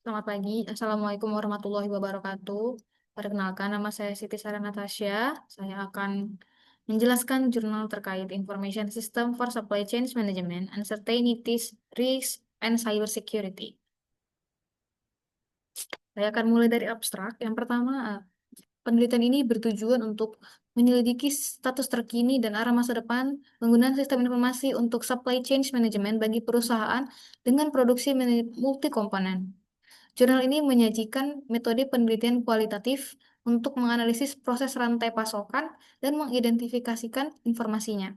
Selamat pagi, Assalamualaikum warahmatullahi wabarakatuh. Perkenalkan, nama saya Siti Sarah Natasha. Saya akan menjelaskan jurnal terkait Information System for Supply Chain Management, Uncertainties, Risks, and Cybersecurity. Saya akan mulai dari abstrak. Yang pertama, penelitian ini bertujuan untuk menyelidiki status terkini dan arah masa depan penggunaan sistem informasi untuk supply chain management bagi perusahaan dengan produksi multi komponen. Jurnal ini menyajikan metode penelitian kualitatif untuk menganalisis proses rantai pasokan dan mengidentifikasikan informasinya.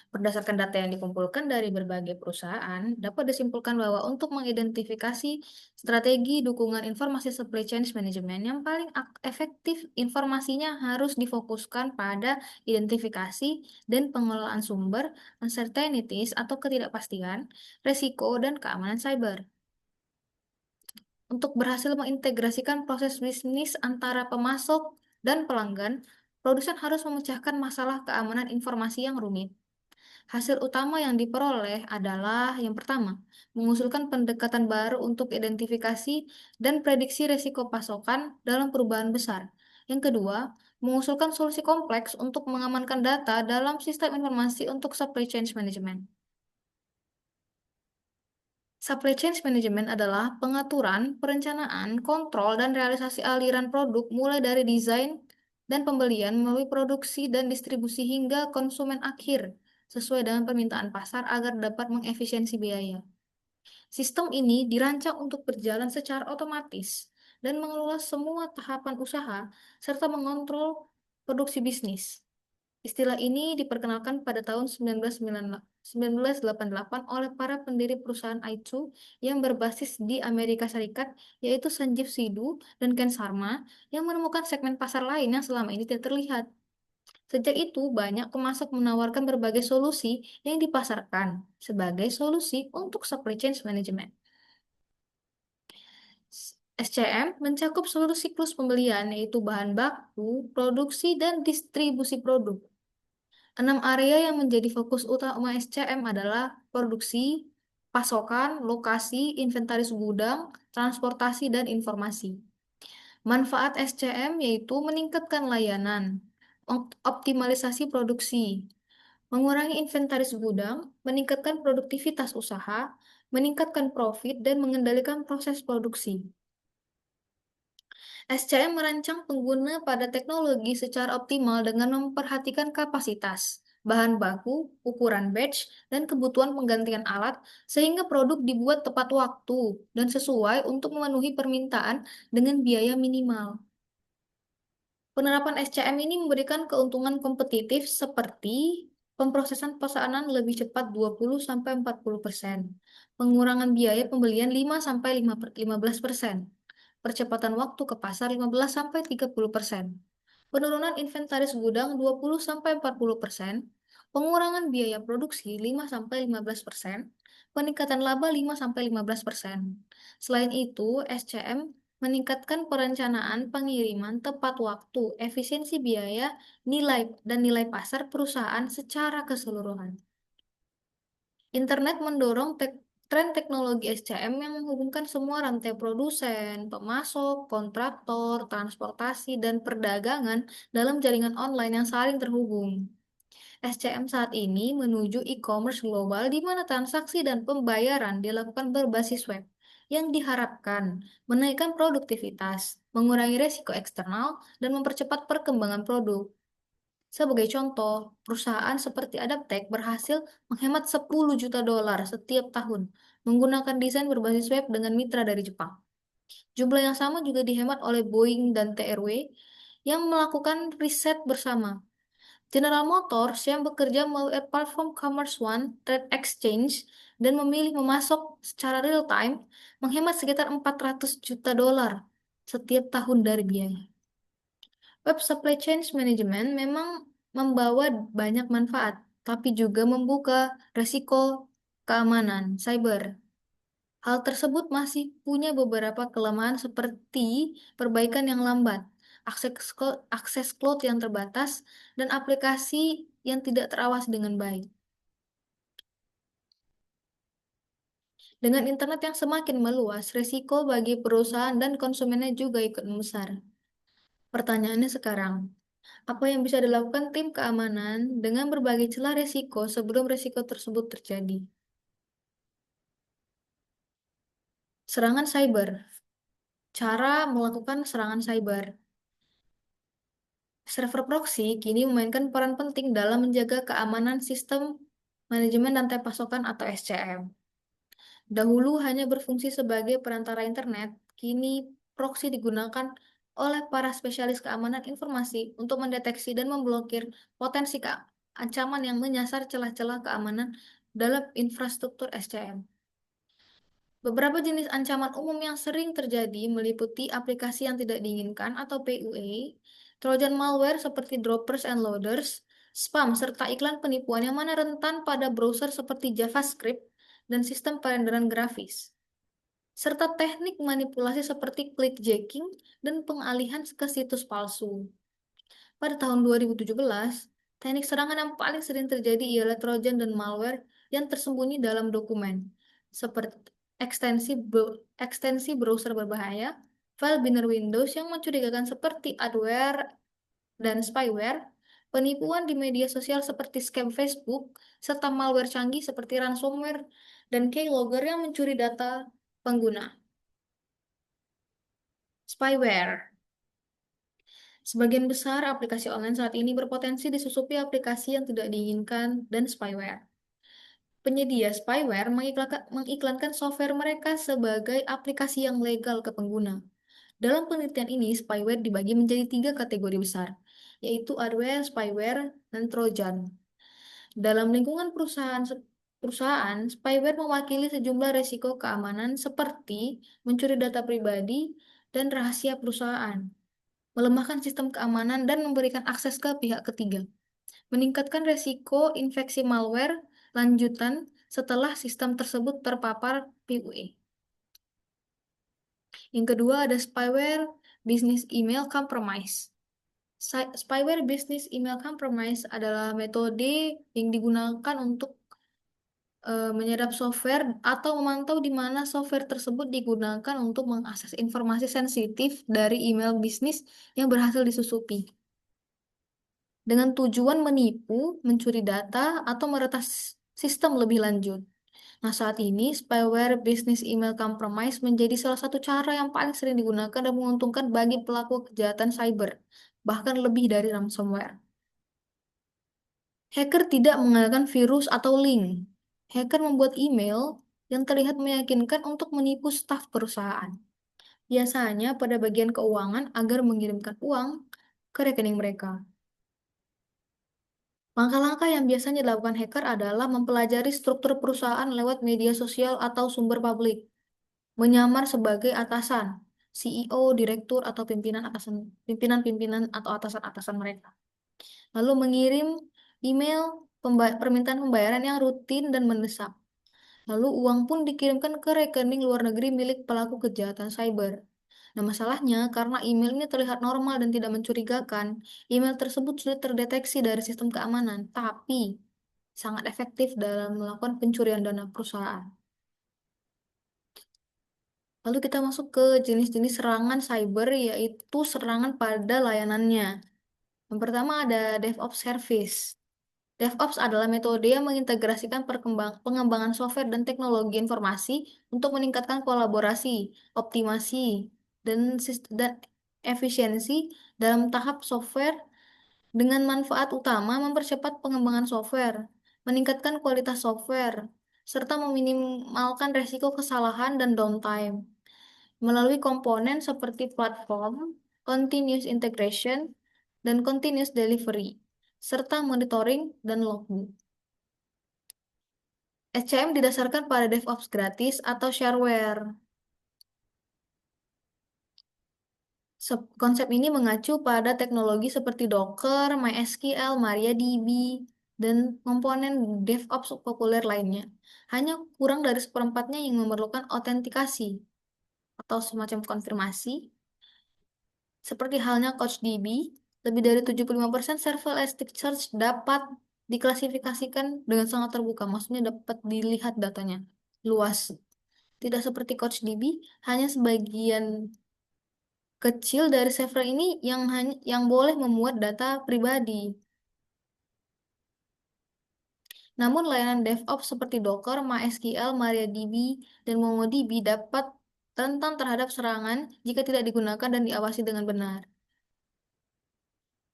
Berdasarkan data yang dikumpulkan dari berbagai perusahaan, dapat disimpulkan bahwa untuk mengidentifikasi strategi dukungan informasi supply chain management yang paling efektif, informasinya harus difokuskan pada identifikasi dan pengelolaan sumber, uncertainties atau ketidakpastian, resiko, dan keamanan cyber. Untuk berhasil mengintegrasikan proses bisnis antara pemasok dan pelanggan, produsen harus memecahkan masalah keamanan informasi yang rumit. Hasil utama yang diperoleh adalah yang pertama, mengusulkan pendekatan baru untuk identifikasi dan prediksi risiko pasokan dalam perubahan besar. Yang kedua, mengusulkan solusi kompleks untuk mengamankan data dalam sistem informasi untuk supply chain management. Supply chain management adalah pengaturan, perencanaan, kontrol, dan realisasi aliran produk mulai dari desain dan pembelian melalui produksi dan distribusi hingga konsumen akhir sesuai dengan permintaan pasar agar dapat mengefisiensi biaya. Sistem ini dirancang untuk berjalan secara otomatis dan mengelola semua tahapan usaha serta mengontrol produksi bisnis. Istilah ini diperkenalkan pada tahun 1988 oleh para pendiri perusahaan Aizu yang berbasis di Amerika Serikat, yaitu Sanjeev Sidhu dan Ken Sharma, yang menemukan segmen pasar lain yang selama ini tidak terlihat. Sejak itu, banyak pemasok menawarkan berbagai solusi yang dipasarkan sebagai solusi untuk supply chain management. SCM mencakup seluruh siklus pembelian, yaitu bahan baku, produksi, dan distribusi produk. 6 area yang menjadi fokus utama SCM adalah produksi, pasokan, lokasi, inventaris gudang, transportasi, dan informasi. Manfaat SCM yaitu meningkatkan layanan, optimalisasi produksi, mengurangi inventaris gudang, meningkatkan produktivitas usaha, meningkatkan profit, dan mengendalikan proses produksi. SCM merancang pengguna pada teknologi secara optimal dengan memperhatikan kapasitas, bahan baku, ukuran batch, dan kebutuhan penggantian alat sehingga produk dibuat tepat waktu dan sesuai untuk memenuhi permintaan dengan biaya minimal. Penerapan SCM ini memberikan keuntungan kompetitif seperti pemrosesan pesanan lebih cepat 20-40%, pengurangan biaya pembelian 5-15%, percepatan waktu ke pasar 15-30%, penurunan inventaris gudang 20-40%, pengurangan biaya produksi 5-15%, peningkatan laba 5-15%. Selain itu, SCM meningkatkan perencanaan pengiriman tepat waktu, efisiensi biaya, nilai pasar perusahaan secara keseluruhan. Internet mendorong tren teknologi SCM yang menghubungkan semua rantai produsen, pemasok, kontraktor, transportasi, dan perdagangan dalam jaringan online yang saling terhubung. SCM saat ini menuju e-commerce global di mana transaksi dan pembayaran dilakukan berbasis web, yang diharapkan menaikkan produktivitas, mengurangi risiko eksternal, dan mempercepat perkembangan produk. Sebagai contoh, perusahaan seperti Adaptec berhasil menghemat 10 juta dolar setiap tahun menggunakan desain berbasis web dengan mitra dari Jepang. Jumlah yang sama juga dihemat oleh Boeing dan TRW yang melakukan riset bersama. General Motors yang bekerja melalui platform Commerce One Trade Exchange dan memilih memasok secara real time menghemat sekitar 400 juta dolar setiap tahun dari biaya. Web supply chain management memang membawa banyak manfaat, tapi juga membuka resiko keamanan cyber. Hal tersebut masih punya beberapa kelemahan seperti perbaikan yang lambat, akses cloud yang terbatas, dan aplikasi yang tidak terawasi dengan baik. Dengan internet yang semakin meluas, risiko bagi perusahaan dan konsumennya juga ikut membesar. Pertanyaannya sekarang, apa yang bisa dilakukan tim keamanan dengan berbagai celah risiko sebelum risiko tersebut terjadi? Serangan cyber. Cara melakukan serangan cyber. Server proxy kini memainkan peran penting dalam menjaga keamanan sistem manajemen rantai pasokan atau SCM. Dahulu hanya berfungsi sebagai perantara internet, kini proxy digunakan oleh para spesialis keamanan informasi untuk mendeteksi dan memblokir potensi ancaman yang menyasar celah-celah keamanan dalam infrastruktur SCM. Beberapa jenis ancaman umum yang sering terjadi meliputi aplikasi yang tidak diinginkan atau PUA, Trojan malware seperti droppers and loaders, spam serta iklan penipuan yang mana rentan pada browser seperti JavaScript dan sistem perenderan grafis, serta teknik manipulasi seperti clickjacking dan pengalihan ke situs palsu. Pada tahun 2017, teknik serangan yang paling sering terjadi ialah Trojan dan malware yang tersembunyi dalam dokumen, seperti ekstensi browser berbahaya, file binary Windows yang mencurigakan seperti adware dan spyware, penipuan di media sosial seperti scam Facebook, serta malware canggih seperti ransomware dan keylogger yang mencuri data pengguna. Spyware. Sebagian besar aplikasi online saat ini berpotensi disusupi aplikasi yang tidak diinginkan dan spyware. Penyedia spyware mengiklankan software mereka sebagai aplikasi yang legal ke pengguna. Dalam penelitian ini, spyware dibagi menjadi 3 kategori besar, yaitu adware, spyware, dan trojan. Dalam lingkungan perusahaan, spyware mewakili sejumlah risiko keamanan seperti mencuri data pribadi dan rahasia perusahaan, melemahkan sistem keamanan, dan memberikan akses ke pihak ketiga, meningkatkan risiko infeksi malware lanjutan setelah sistem tersebut terpapar PUE. Yang kedua ada spyware business email compromise. Spyware business email compromise adalah metode yang digunakan untuk menyerap software atau memantau di mana software tersebut digunakan untuk mengakses informasi sensitif dari email bisnis yang berhasil disusupi dengan tujuan menipu, mencuri data, atau meretas sistem lebih lanjut. Nah, saat ini spyware business email compromise menjadi salah satu cara yang paling sering digunakan dan menguntungkan bagi pelaku kejahatan cyber, bahkan lebih dari ransomware. Hacker tidak menggunakan virus atau link. Hacker membuat email yang terlihat meyakinkan untuk menipu staf perusahaan. Biasanya pada bagian keuangan agar mengirimkan uang ke rekening mereka. Langkah-langkah yang biasanya dilakukan hacker adalah mempelajari struktur perusahaan lewat media sosial atau sumber publik, menyamar sebagai atasan, CEO, direktur, atau pimpinan-pimpinan atau atasan-atasan mereka. Lalu mengirim email permintaan pembayaran yang rutin dan mendesak. Lalu uang pun dikirimkan ke rekening luar negeri milik pelaku kejahatan cyber. Nah, masalahnya karena email ini terlihat normal dan tidak mencurigakan, email tersebut sudah terdeteksi dari sistem keamanan, tapi sangat efektif dalam melakukan pencurian dana perusahaan. Lalu kita masuk ke jenis-jenis serangan cyber, yaitu serangan pada layanannya. Yang pertama ada DevOps Service. DevOps adalah metode yang mengintegrasikan pengembangan software dan teknologi informasi untuk meningkatkan kolaborasi, optimasi, dan efisiensi dalam tahap software dengan manfaat utama mempercepat pengembangan software, meningkatkan kualitas software, serta meminimalkan resiko kesalahan dan downtime melalui komponen seperti platform, continuous integration, dan continuous delivery, serta monitoring dan logbook. SCM didasarkan pada DevOps gratis atau shareware. Konsep ini mengacu pada teknologi seperti Docker, MySQL, MariaDB, dan komponen DevOps populer lainnya. Hanya kurang dari seperempatnya yang memerlukan autentikasi atau semacam konfirmasi. Seperti halnya CouchDB, lebih dari 75% server Elasticsearch dapat diklasifikasikan dengan sangat terbuka, maksudnya dapat dilihat datanya luas. Tidak seperti CouchDB, hanya sebagian kecil dari server ini yang boleh memuat data pribadi. Namun layanan DevOps seperti Docker, MySQL, MariaDB, dan MongoDB dapat rentan terhadap serangan jika tidak digunakan dan diawasi dengan benar.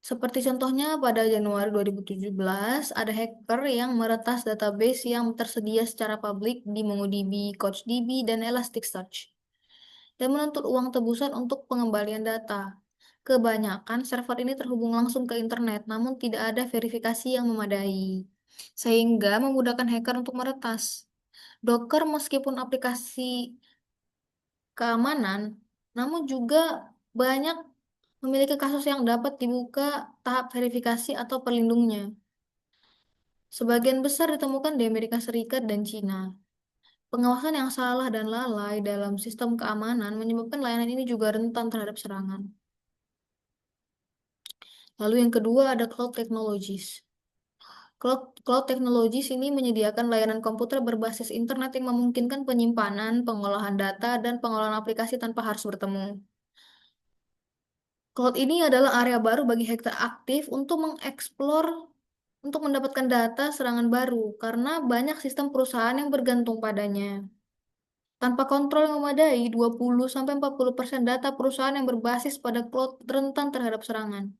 Seperti contohnya pada Januari 2017, ada hacker yang meretas database yang tersedia secara publik di MongoDB, CouchDB, dan Elasticsearch, dan menuntut uang tebusan untuk pengembalian data. Kebanyakan server ini terhubung langsung ke internet, namun tidak ada verifikasi yang memadai, sehingga memudahkan hacker untuk meretas. Docker meskipun aplikasi keamanan, namun juga banyak memiliki kasus yang dapat dibuka tahap verifikasi atau pelindungnya. Sebagian besar ditemukan di Amerika Serikat dan Cina. Pengawasan yang salah dan lalai dalam sistem keamanan menyebabkan layanan ini juga rentan terhadap serangan. Lalu yang kedua ada cloud technologies. Cloud technologies ini menyediakan layanan komputer berbasis internet yang memungkinkan penyimpanan, pengolahan data, dan pengolahan aplikasi tanpa harus bertemu. Cloud ini adalah area baru bagi hacker aktif untuk mengeksplor untuk mendapatkan data serangan baru karena banyak sistem perusahaan yang bergantung padanya. Tanpa kontrol yang memadai, 20-40% data perusahaan yang berbasis pada cloud rentan terhadap serangan.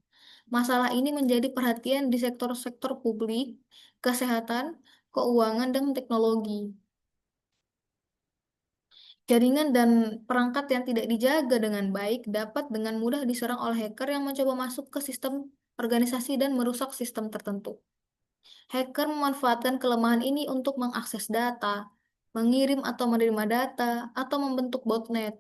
Masalah ini menjadi perhatian di sektor-sektor publik, kesehatan, keuangan, dan teknologi. Jaringan dan perangkat yang tidak dijaga dengan baik dapat dengan mudah diserang oleh hacker yang mencoba masuk ke sistem organisasi dan merusak sistem tertentu. Hacker memanfaatkan kelemahan ini untuk mengakses data, mengirim atau menerima data, atau membentuk botnet.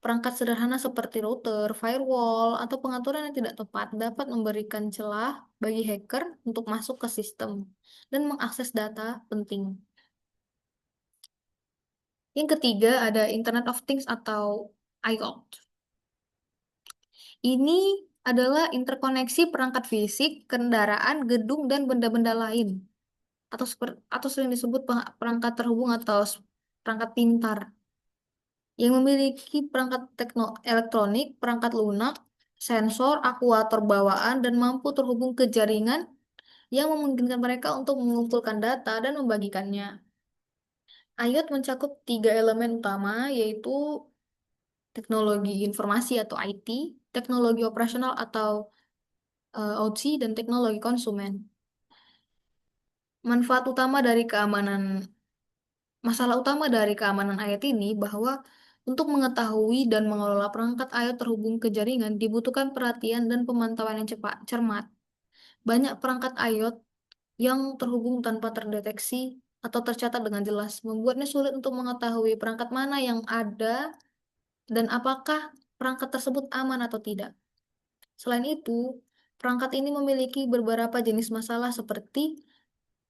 Perangkat sederhana seperti router, firewall, atau pengaturan yang tidak tepat dapat memberikan celah bagi hacker untuk masuk ke sistem dan mengakses data penting. Yang ketiga ada Internet of Things atau IoT. Ini adalah interkoneksi perangkat fisik, kendaraan, gedung, dan benda-benda lain. Atau sering disebut perangkat terhubung atau perangkat pintar. Yang memiliki perangkat elektronik, perangkat lunak, sensor, aktuator bawaan, dan mampu terhubung ke jaringan yang memungkinkan mereka untuk mengumpulkan data dan membagikannya. IoT mencakup tiga elemen utama, yaitu teknologi informasi atau IT, teknologi operasional atau OT, dan teknologi konsumen. Manfaat utama dari keamanan, masalah utama dari keamanan IoT ini bahwa untuk mengetahui dan mengelola perangkat IoT terhubung ke jaringan dibutuhkan perhatian dan pemantauan yang cepat, cermat. Banyak perangkat IoT yang terhubung tanpa terdeteksi atau tercatat dengan jelas, membuatnya sulit untuk mengetahui perangkat mana yang ada dan apakah perangkat tersebut aman atau tidak. Selain itu, perangkat ini memiliki beberapa jenis masalah seperti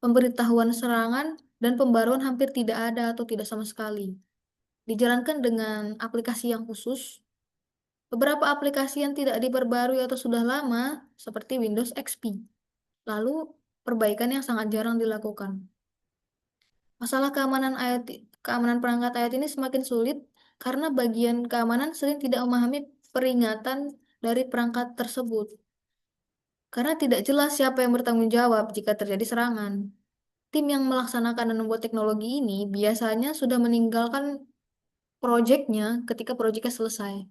pemberitahuan serangan dan pembaruan hampir tidak ada atau tidak sama sekali. Dijalankan dengan aplikasi yang khusus, beberapa aplikasi yang tidak diperbarui atau sudah lama, seperti Windows XP. Lalu, perbaikan yang sangat jarang dilakukan. Masalah keamanan IoT, keamanan perangkat IoT ini semakin sulit karena bagian keamanan sering tidak memahami peringatan dari perangkat tersebut. Karena tidak jelas siapa yang bertanggung jawab jika terjadi serangan. Tim yang melaksanakan dan membuat teknologi ini biasanya sudah meninggalkan proyeknya ketika proyeknya selesai.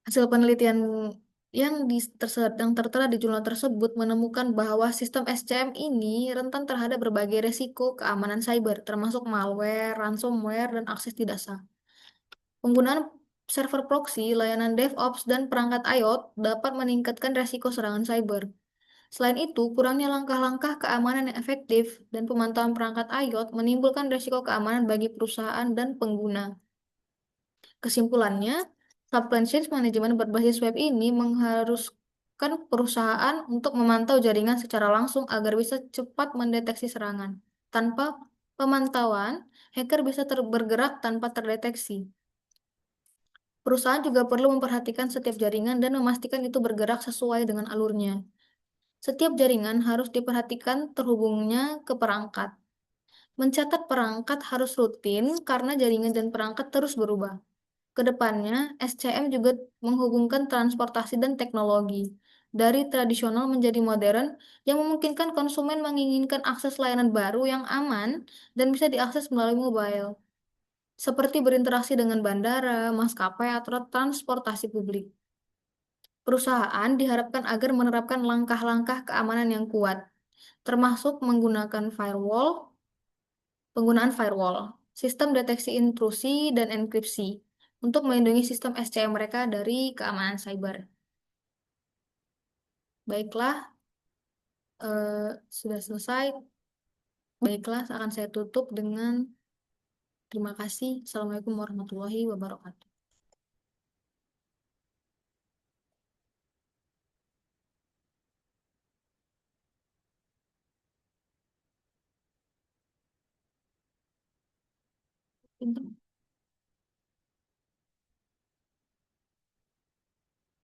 Hasil penelitian yang tertera di jurnal tersebut menemukan bahwa sistem SCM ini rentan terhadap berbagai resiko keamanan cyber, termasuk malware, ransomware, dan akses tidak sah. Penggunaan server proxy, layanan DevOps, dan perangkat IoT dapat meningkatkan resiko serangan cyber. Selain itu, kurangnya langkah-langkah keamanan yang efektif dan pemantauan perangkat IoT menimbulkan resiko keamanan bagi perusahaan dan pengguna. Kesimpulannya, supply chain management berbasis web ini mengharuskan perusahaan untuk memantau jaringan secara langsung agar bisa cepat mendeteksi serangan. Tanpa pemantauan, hacker bisa bergerak tanpa terdeteksi. Perusahaan juga perlu memperhatikan setiap jaringan dan memastikan itu bergerak sesuai dengan alurnya. Setiap jaringan harus diperhatikan terhubungnya ke perangkat. Mencatat perangkat harus rutin karena jaringan dan perangkat terus berubah. Kedepannya, SCM juga menghubungkan transportasi dan teknologi. Dari tradisional menjadi modern, yang memungkinkan konsumen menginginkan akses layanan baru yang aman dan bisa diakses melalui mobile, seperti berinteraksi dengan bandara, maskapai, atau transportasi publik. Perusahaan diharapkan agar menerapkan langkah-langkah keamanan yang kuat, termasuk penggunaan firewall, sistem deteksi intrusi, dan enkripsi untuk melindungi sistem SCM mereka dari keamanan cyber. Baiklah, sudah selesai. Baiklah, akan saya tutup dengan terima kasih. Assalamualaikum warahmatullahi wabarakatuh. Pinter.